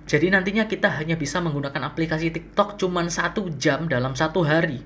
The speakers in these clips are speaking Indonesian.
Jadi nantinya kita hanya bisa menggunakan aplikasi TikTok cuman 1 jam dalam 1 hari.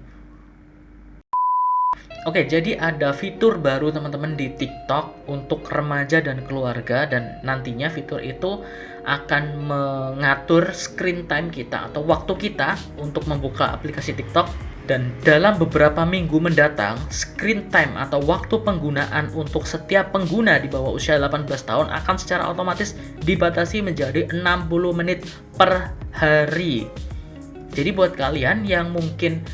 Oke, jadi ada fitur baru teman-teman di TikTok untuk remaja dan keluarga, dan nantinya fitur itu akan mengatur screen time kita atau waktu kita untuk membuka aplikasi TikTok. Dan dalam beberapa minggu mendatang, screen time atau waktu penggunaan untuk setiap pengguna di bawah usia 18 tahun akan secara otomatis dibatasi menjadi 60 menit per hari. Jadi buat kalian yang mungkin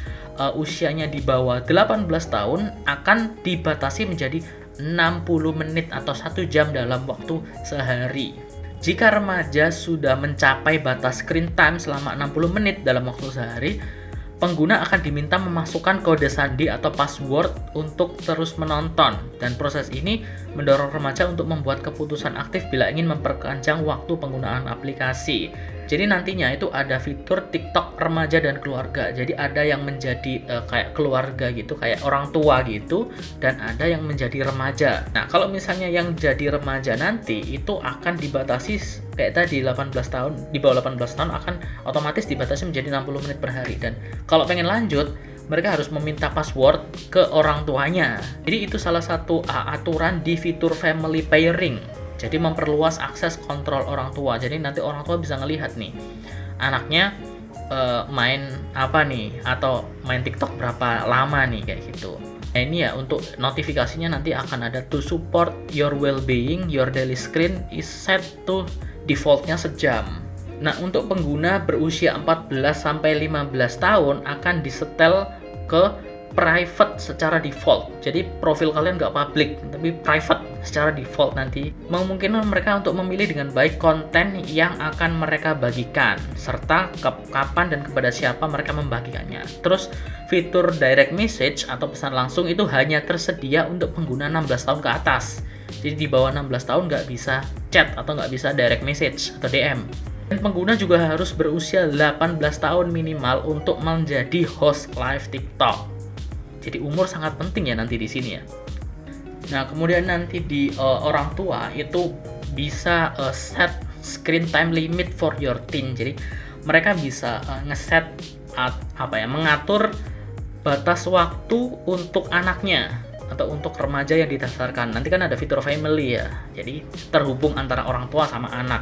usianya di bawah 18 tahun akan dibatasi menjadi 60 menit atau 1 jam dalam waktu sehari. Jika remaja sudah mencapai batas screen time selama 60 menit dalam waktu sehari, pengguna akan diminta memasukkan kode sandi atau password untuk terus menonton, dan proses ini mendorong remaja untuk membuat keputusan aktif bila ingin memperpanjang waktu penggunaan aplikasi. Jadi nantinya itu ada fitur TikTok remaja dan keluarga. Jadi ada yang menjadi kayak keluarga gitu, kayak orang tua gitu, dan ada yang menjadi remaja. Nah, kalau misalnya yang jadi remaja nanti itu akan dibatasi kayak tadi 18 tahun, di bawah 18 tahun akan otomatis dibatasi menjadi 60 menit per hari. Dan kalau pengen lanjut, mereka harus meminta password ke orang tuanya. Jadi itu salah satu aturan di fitur family pairing. Jadi memperluas akses kontrol orang tua. Jadi nanti orang tua bisa ngelihat nih anaknya main apa nih, atau main TikTok berapa lama nih, kayak gitu. Nah, ini ya untuk notifikasinya nanti akan ada to support your well-being, your daily screen is set to defaultnya sejam. Nah, untuk pengguna berusia 14 sampai 15 tahun akan disetel ke private secara default. Jadi profil kalian nggak public, tapi private secara default. Nanti memungkinkan mereka untuk memilih dengan baik konten yang akan mereka bagikan, serta kapan dan kepada siapa mereka membagikannya. Terus fitur direct message atau pesan langsung itu hanya tersedia untuk pengguna 16 tahun ke atas. Jadi di bawah 16 tahun nggak bisa chat atau nggak bisa direct message atau DM. Dan pengguna juga harus berusia 18 tahun minimal untuk menjadi host live TikTok. Jadi umur sangat penting ya nanti di sini ya. Nah, kemudian nanti di orang tua itu bisa set screen time limit for your teen. Jadi mereka bisa ngeset mengatur batas waktu untuk anaknya atau untuk remaja yang didaftarkan. Nanti kan ada fitur family ya. Jadi terhubung antara orang tua sama anak.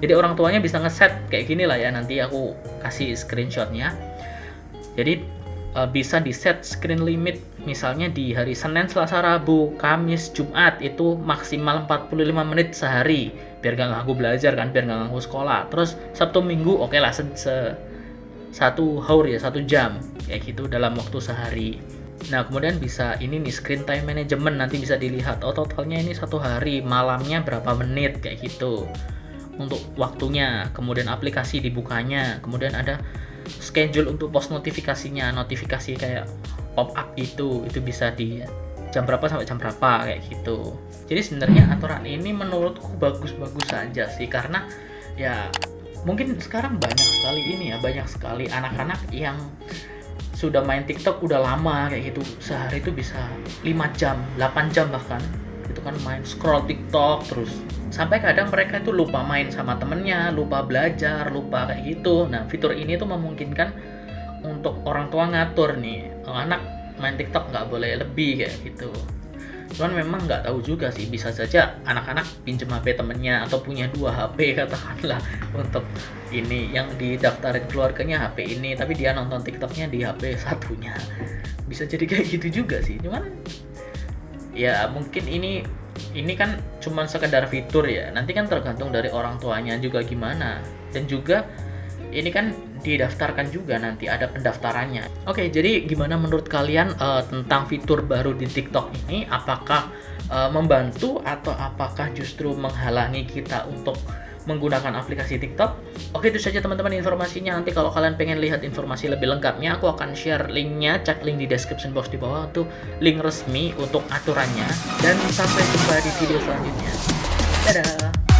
Jadi orang tuanya bisa ngeset kayak gini lah ya, nanti aku kasih screenshotnya. Jadi bisa di set screen limit misalnya di hari Senin, Selasa, Rabu, Kamis, Jumat itu maksimal 45 menit sehari biar gak ganggu belajar kan, biar gak ganggu sekolah. Terus Sabtu Minggu oke lah satu hour ya, 1 jam kayak gitu dalam waktu sehari. Nah, kemudian bisa ini nih screen time management, nanti bisa dilihat totalnya ini 1 hari, malamnya berapa menit kayak gitu untuk waktunya. Kemudian aplikasi dibukanya, kemudian ada schedule untuk post notifikasinya, notifikasi kayak pop up itu bisa di jam berapa sampai jam berapa kayak gitu. Jadi sebenarnya aturan ini menurutku bagus-bagus saja sih, karena ya mungkin sekarang banyak sekali anak-anak yang sudah main TikTok udah lama kayak gitu, sehari itu bisa 5 jam, 8 jam bahkan itu kan main scroll TikTok terus, sampai kadang mereka itu lupa main sama temennya, lupa belajar, lupa kayak gitu. Nah, fitur ini tuh memungkinkan untuk orang tua ngatur nih, anak main TikTok nggak boleh lebih kayak gitu. Cuman memang nggak tahu juga sih, bisa saja anak-anak pinjem HP temennya atau punya 2 HP katakanlah, untuk ini yang didaftarin keluarganya HP ini, tapi dia nonton TikToknya di HP satunya. Bisa jadi kayak gitu juga sih. Cuman ya mungkin ini kan cuma sekedar fitur ya, nanti kan tergantung dari orang tuanya juga gimana, dan juga ini kan didaftarkan juga, nanti ada pendaftarannya. Oke, jadi gimana menurut kalian tentang fitur baru di TikTok ini? Apakah membantu atau apakah justru menghalangi kita untuk menggunakan aplikasi TikTok? Oke, itu saja teman-teman informasinya. Nanti kalau kalian pengen lihat informasi lebih lengkapnya, aku akan share linknya, cek link di description box di bawah, itu link resmi untuk aturannya. Dan sampai jumpa di video selanjutnya. Dadah!